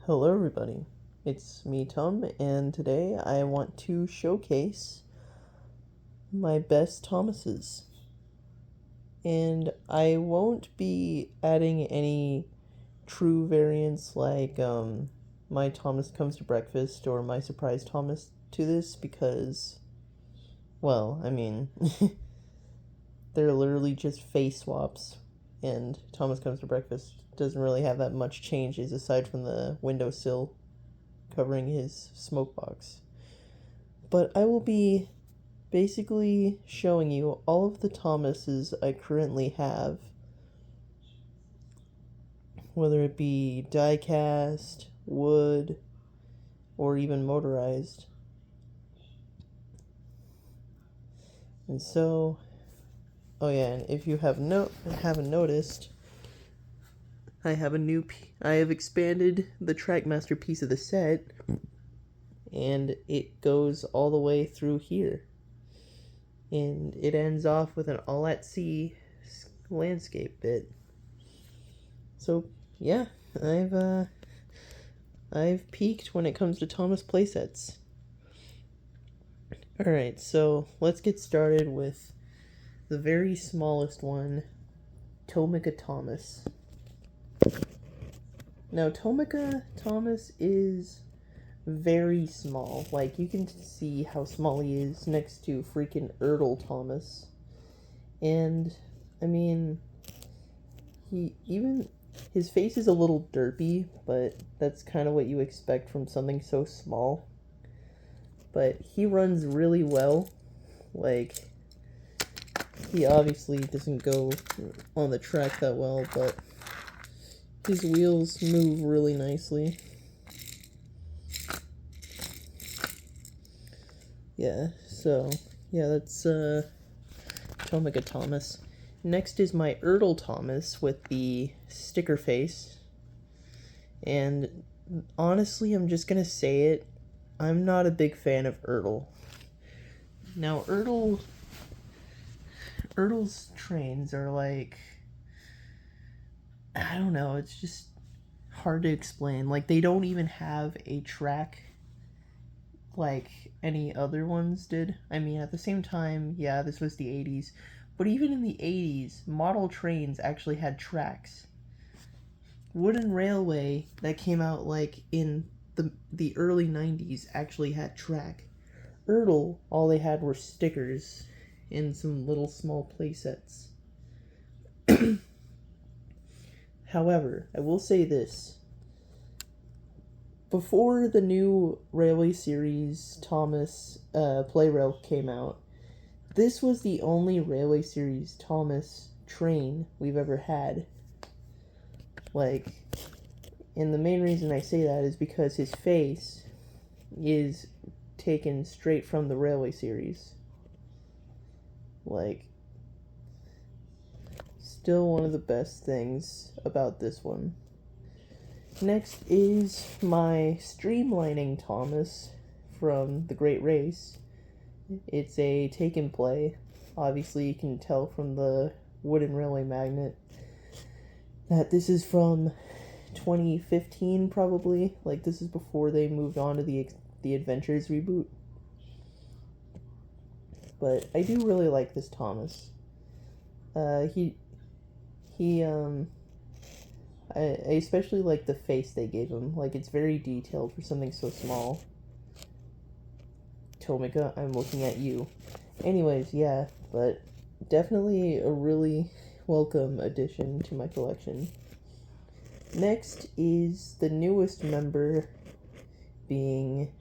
Hello everybody, it's me Tom, and today I want to showcase my best Thomases. And I won't be adding any true variants like my Thomas comes to breakfast or my surprise Thomas to this because, well, I mean, they're literally just face swaps, and Thomas comes to breakfast doesn't really have that much changes aside from the windowsill covering his smoke box. But I will be basically showing you all of the Thomases I currently have, whether it be die-cast, wood, or even motorized. And so, oh yeah, and if you haven't noticed, I have expanded the Trackmaster piece of the set, and it goes all the way through here. And it ends off with an all-at-sea landscape bit. So yeah, I've peaked when it comes to Thomas playsets. Alright, so let's get started with the very smallest one, Tomica Thomas. Now, Tomica Thomas is very small. Like, you can see how small he is next to freaking Ertl Thomas. And, I mean, his face is a little derpy, but that's kind of what you expect from something so small. But he runs really well. Like, he obviously doesn't go on the track that well, but his wheels move really nicely. Yeah, so, yeah, that's Tomica Thomas. Next is my Ertl Thomas with the sticker face. And honestly, I'm just gonna say it, I'm not a big fan of Ertl. Now, Ertl's trains are like, I don't know, it's just hard to explain. Like, they don't even have a track like any other ones did. I mean, at the same time, yeah, this was the 80s, but even in the 80s, model trains actually had tracks. Wooden Railway that came out like in the early 90s actually had track. Ertl, all they had were stickers and some little small playsets. However, I will say this. Before the new Railway Series Thomas Playrail came out, this was the only Railway Series Thomas train we've ever had. Like, and the main reason I say that is because his face is taken straight from the Railway Series. Like, still one of the best things about this one. Next is my Streamlining Thomas from The Great Race. It's a take and play. Obviously, you can tell from the wooden railway magnet that this is from 2015, probably. Like, this is before they moved on to the Adventures reboot. But I do really like this Thomas. I especially like the face they gave him. Like, it's very detailed for something so small. Tomica, I'm looking at you. Anyways, yeah, but definitely a really welcome addition to my collection. Next is the newest member, being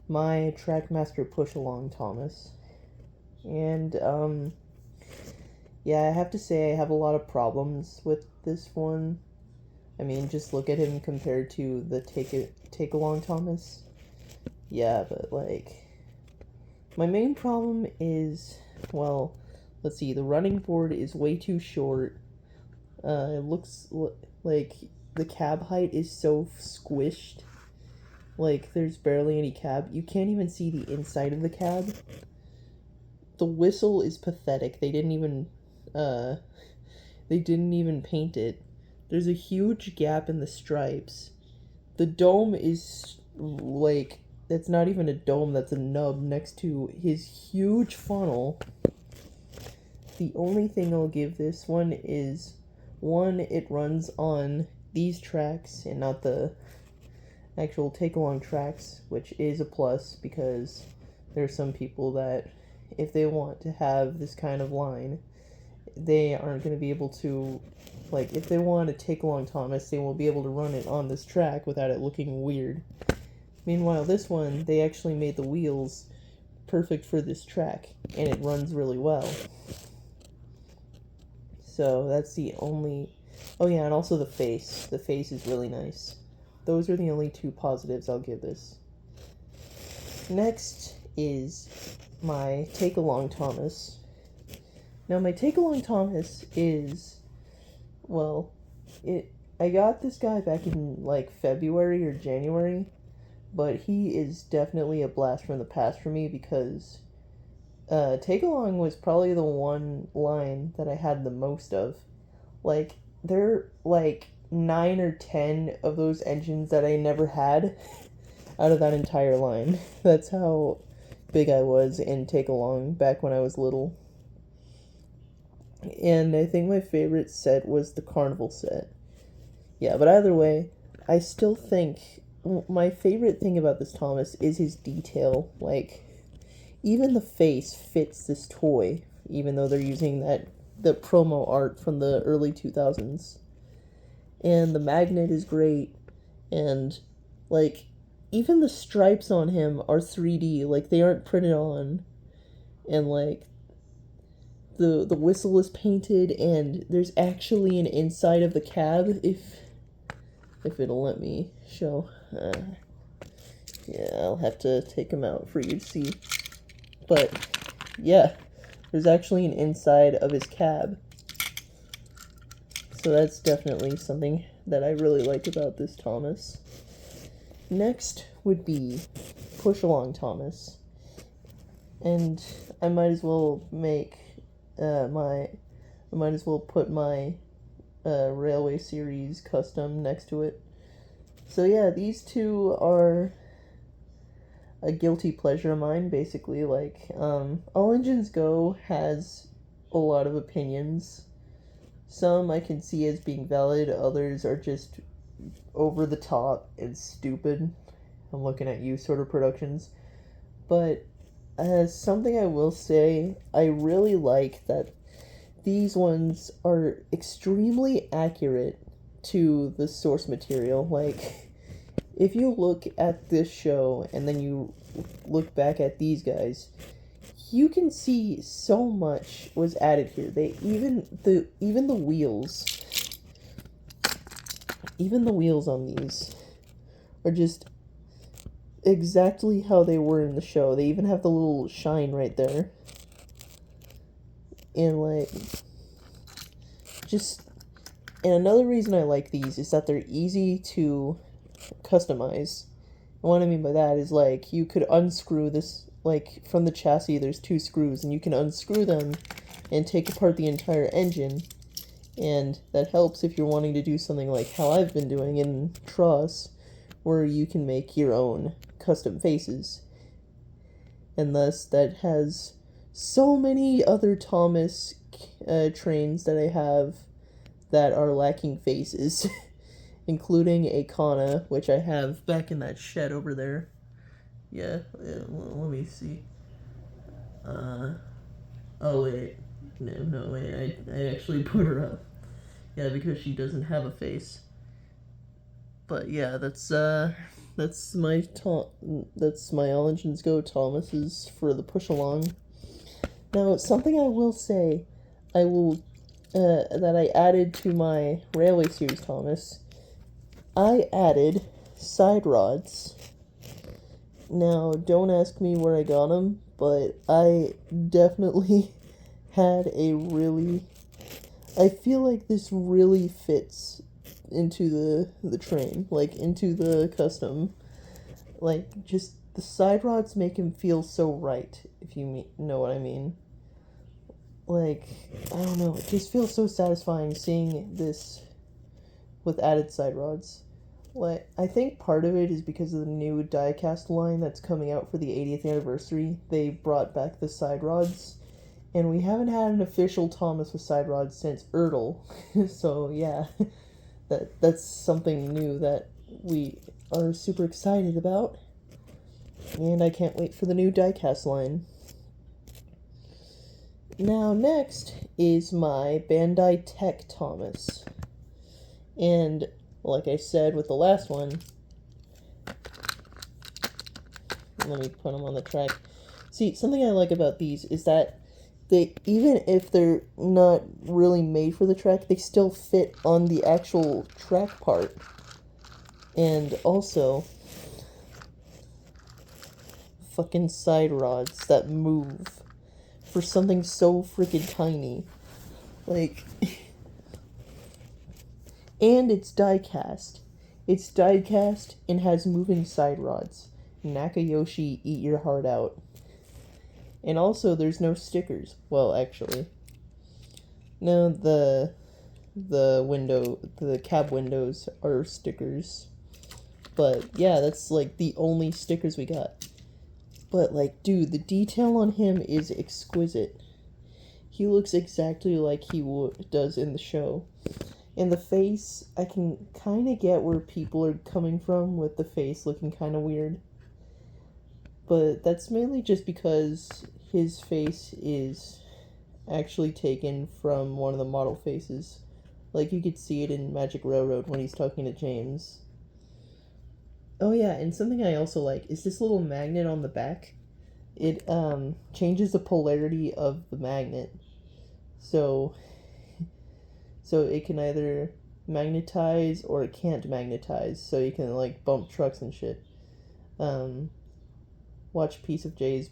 my Trackmaster Push-Along Thomas. And, yeah, I have to say I have a lot of problems with this one. I mean, just look at him compared to the Take-Along Thomas. Yeah, but, like, my main problem is, well, let's see, the running board is way too short. It looks like the cab height is so squished. Like, there's barely any cab. You can't even see the inside of the cab. The whistle is pathetic. They didn't even paint it. There's a huge gap in the stripes, the dome is like, that's not even a dome, that's a nub next to his huge funnel. The only thing I'll give this one is, one, it runs on these tracks and not the actual take-along tracks, which is a plus because there's some people that, if they want to have this kind of line, they aren't going to be able to, like, if they want to take along Thomas, they won't be able to run it on this track without it looking weird. Meanwhile, this one, they actually made the wheels perfect for this track, and it runs really well. So that's the only... Oh yeah, and also the face. The face is really nice. Those are the only two positives I'll give this. Next is my Take-Along Thomas. Now, my Take-Along Thomas is... Well, I got this guy back in, like, February or January, but he is definitely a blast from the past for me because... Take Along was probably the one line that I had the most of. Like, there are like 9 or 10 of those engines that I never had out of that entire line. That's how big I was in Take Along back when I was little. And I think my favorite set was the Carnival set. Yeah, but either way, I still think my favorite thing about this Thomas is his detail. Like, even the face fits this toy, even though they're using the promo art from the early 2000s. And the magnet is great, and, like, even the stripes on him are 3D, like, they aren't printed on. And, like, the whistle is painted, and there's actually an inside of the cab, if it'll let me show. Yeah, I'll have to take him out for you to see. But, yeah, there's actually an inside of his cab. So that's definitely something that I really like about this Thomas. Next would be Push Along Thomas. And I might as well put my Railway Series custom next to it. So yeah, these two are a guilty pleasure of mine, basically. Like, All Engines Go has a lot of opinions. Some I can see as being valid, others are just over the top and stupid. I'm looking at you, sort of productions. But something I will say, I really like that these ones are extremely accurate to the source material. Like, if you look at this show and then you look back at these guys, you can see so much was added here. Even the wheels on these are just exactly how they were in the show. They even have the little shine right there. And like, and another reason I like these is that they're easy to customize. And what I mean by that is, like, you could unscrew this, like, from the chassis there's 2 screws, and you can unscrew them and take apart the entire engine, and that helps if you're wanting to do something like how I've been doing in Truss, where you can make your own custom faces. And thus, that has so many other Thomas trains that I have that are lacking faces. Including a Kana, which I have back in that shed over there. Yeah, let me see. Oh wait. No, wait, I actually put her up. Yeah, because she doesn't have a face. But yeah, that's my All Engines Go Thomas's for the push along. Now, something I will say, that I added to my Railway Series Thomas, I added side rods. Now, don't ask me where I got them, but I definitely had I feel like this really fits into the train, like, into the custom. Like, just, the side rods make him feel so right, if you know what I mean. Like, I don't know, it just feels so satisfying seeing this with added side rods. Like, I think part of it is because of the new diecast line that's coming out for the 80th anniversary. They brought back the side rods, and we haven't had an official Thomas with side rods since Ertl. So yeah, that's something new that we are super excited about, and I can't wait for the new diecast line. Now next is my Bandai Tech Thomas, and like I said with the last one, let me put them on the track. See, something I like about these is that they, even if they're not really made for the track, they still fit on the actual track part. And also, fucking side rods that move for something so freaking tiny. Like, and it's die-cast. It's die-cast and has moving side rods. Nakayoshi, eat your heart out. And also, there's no stickers. Well, actually, no, the cab windows are stickers. But yeah, that's like the only stickers we got. But like, dude, the detail on him is exquisite. He looks exactly like he does in the show. In the face, I can kind of get where people are coming from with the face looking kind of weird. But that's mainly just because his face is actually taken from one of the model faces. Like, you could see it in Magic Railroad when he's talking to James. Oh yeah, and something I also like is this little magnet on the back. It changes the polarity of the magnet. So it can either magnetize or it can't magnetize. So you can like bump trucks and shit. Watch Piece of J's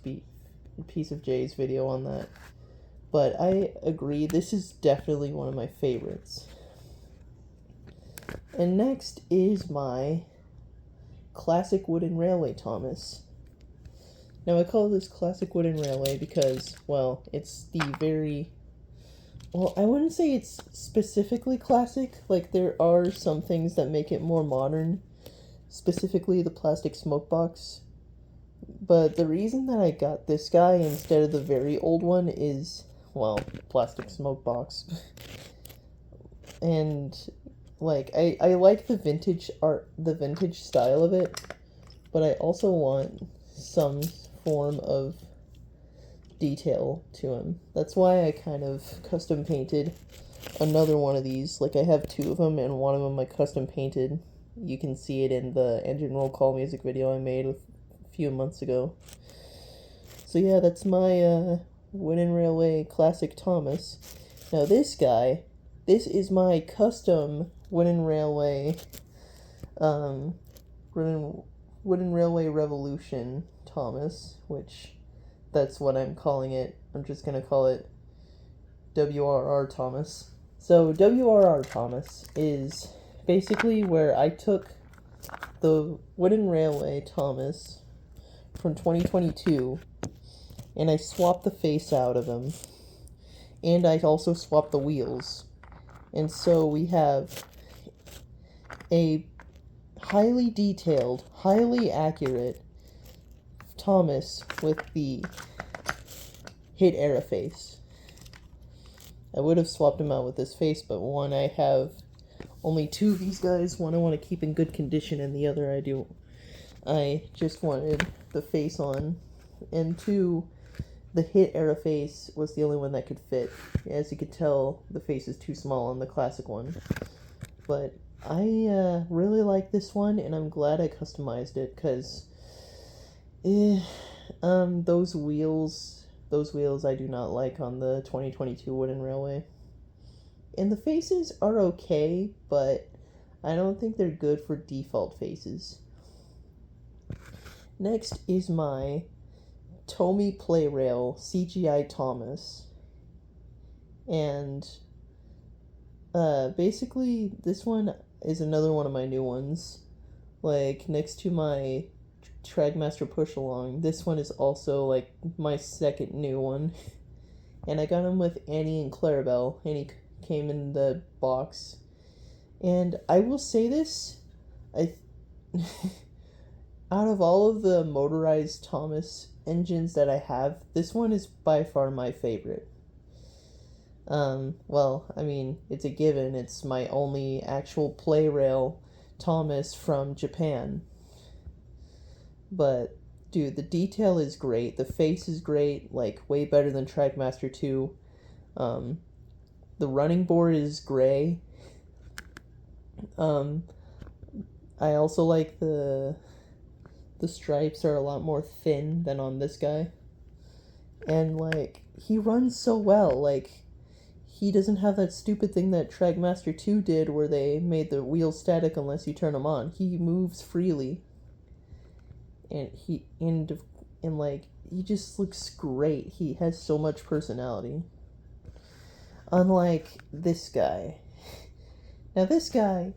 video on that. But I agree, this is definitely one of my favorites. And next is my Classic Wooden Railway Thomas. Now I call this Classic Wooden Railway because, well, it's the very... Well, I wouldn't say it's specifically classic. Like, there are some things that make it more modern. Specifically the plastic smoke box. But the reason that I got this guy instead of the very old one is, well, plastic smoke box. And, like, I like the vintage art, the vintage style of it. But I also want some form of detail to him. That's why I kind of custom painted another one of these. Like, I have two of them, and one of them I custom painted. You can see it in the engine roll call music video I made a few months ago. So yeah, that's my Wooden Railway Classic Thomas. Now this guy, this is my custom Wooden Railway Wooden Railway Revolution Thomas, which that's what I'm calling it. I'm just gonna call it WRR Thomas. So WRR Thomas is basically where I took the Wooden Railway Thomas from 2022 and I swapped the face out of him, and I also swapped the wheels, and so we have a highly detailed, highly accurate Thomas with the Hit Era face. I would have swapped him out with this face, but one, I have only two of these guys. One I want to keep in good condition, and the other I just wanted the face on. And two, the Hit Era face was the only one that could fit. As you could tell, the face is too small on the classic one. But I really like this one, and I'm glad I customized it, because those wheels I do not like on the 2022 Wooden Railway. And the faces are okay, but I don't think they're good for default faces. Next is my Tomy Playrail CGI Thomas. And basically this one is another one of my new ones. Like, next to my Tragmaster Push Along, this one is also like my second new one. And I got him with Annie and Clarabelle, and he came in the box. And I will say this, I out of all of the motorized Thomas engines that I have, this one is by far my favorite. Well, I mean, it's a given. It's my only actual play rail Thomas from Japan. But, dude, the detail is great. The face is great, like, way better than Trackmaster 2. Um, the running board is gray. I also like the stripes are a lot more thin than on this guy. And, like, he runs so well. Like, he doesn't have that stupid thing that Trackmaster 2 did where they made the wheels static unless you turn them on. He moves freely. And like he just looks great. He has so much personality. Unlike this guy. Now this guy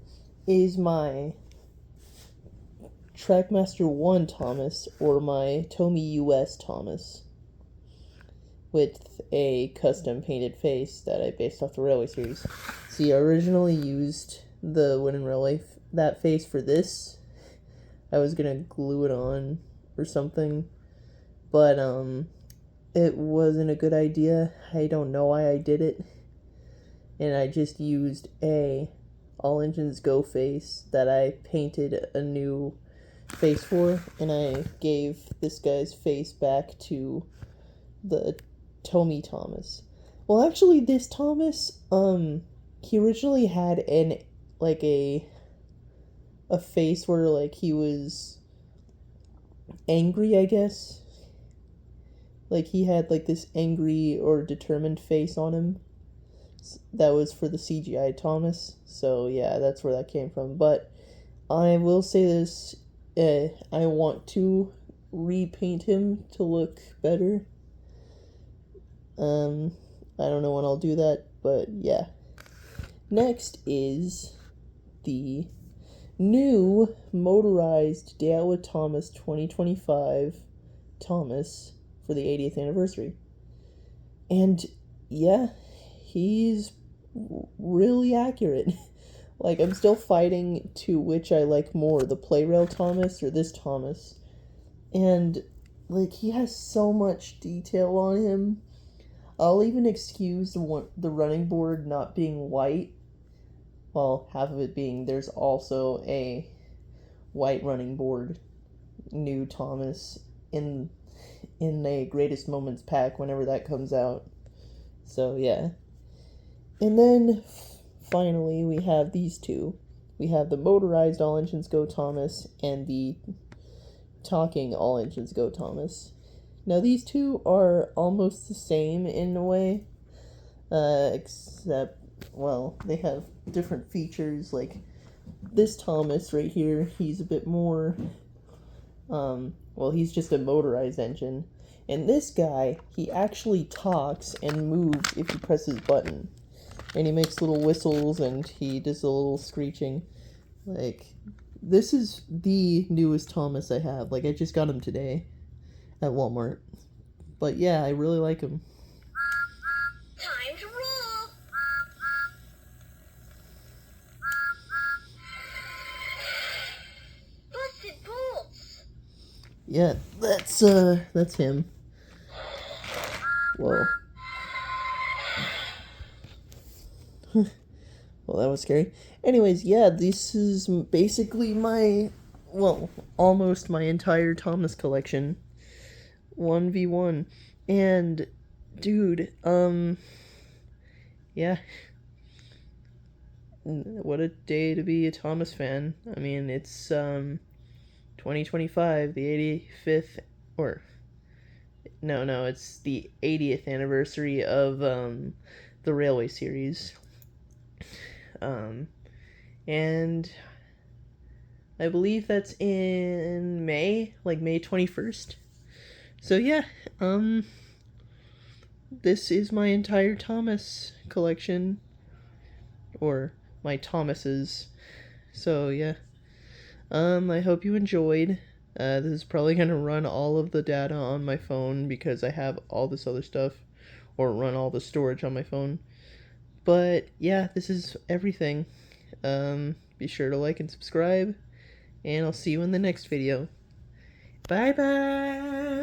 is my Trackmaster 1 Thomas or my Tomy US Thomas with a custom painted face that I based off the Railway series. See, I originally used the Wooden Railway that face for this. I was gonna glue it on or something, but it wasn't a good idea. I don't know why I did it, and I just used a All Engines Go face that I painted a new face for, and I gave this guy's face back to the Tomy Thomas. Well, actually, this Thomas, he originally had a face where like he was angry, I guess. Like he had like this angry or determined face on him. That was for the CGI Thomas. So yeah, that's where that came from. But I will say this, I want to repaint him to look better. I don't know when I'll do that, but yeah. Next is the new motorized Daewoo Thomas 2025 Thomas for the 80th anniversary. And yeah, he's really accurate. Like, I'm still fighting to which I like more, the Playrail Thomas or this Thomas. And, like, he has so much detail on him. I'll even excuse the running board not being white. Well, half of it being there's also a white running board, new Thomas, in a Greatest Moments pack whenever that comes out. So, yeah. And then, finally, we have these two. We have the motorized All Engines Go Thomas and the talking All Engines Go Thomas. Now, these two are almost the same in a way, except, well, they have different features. Like, this Thomas right here, he's a bit more, well, he's just a motorized engine. And this guy, he actually talks and moves if you press his button. And he makes little whistles and he does a little screeching. Like, this is the newest Thomas I have. Like, I just got him today at Walmart. But yeah, I really like him. Time to roll. Busted bolts. Yeah, that's him. Whoa. Well, that was scary. Anyways, yeah, this is basically almost my entire Thomas collection. 1v1. And, dude, yeah. What a day to be a Thomas fan. I mean, it's, 2025, the 85th, or, no, it's the 80th anniversary of, the Railway series. And I believe that's in May, like May 21st. So yeah, this is my entire Thomas collection, or my Thomases. So yeah, I hope you enjoyed. This is probably gonna run all of the data on my phone because I have all this other stuff, or run all the storage on my phone. But yeah, this is everything. Be sure to like and subscribe, and I'll see you in the next video. Bye bye!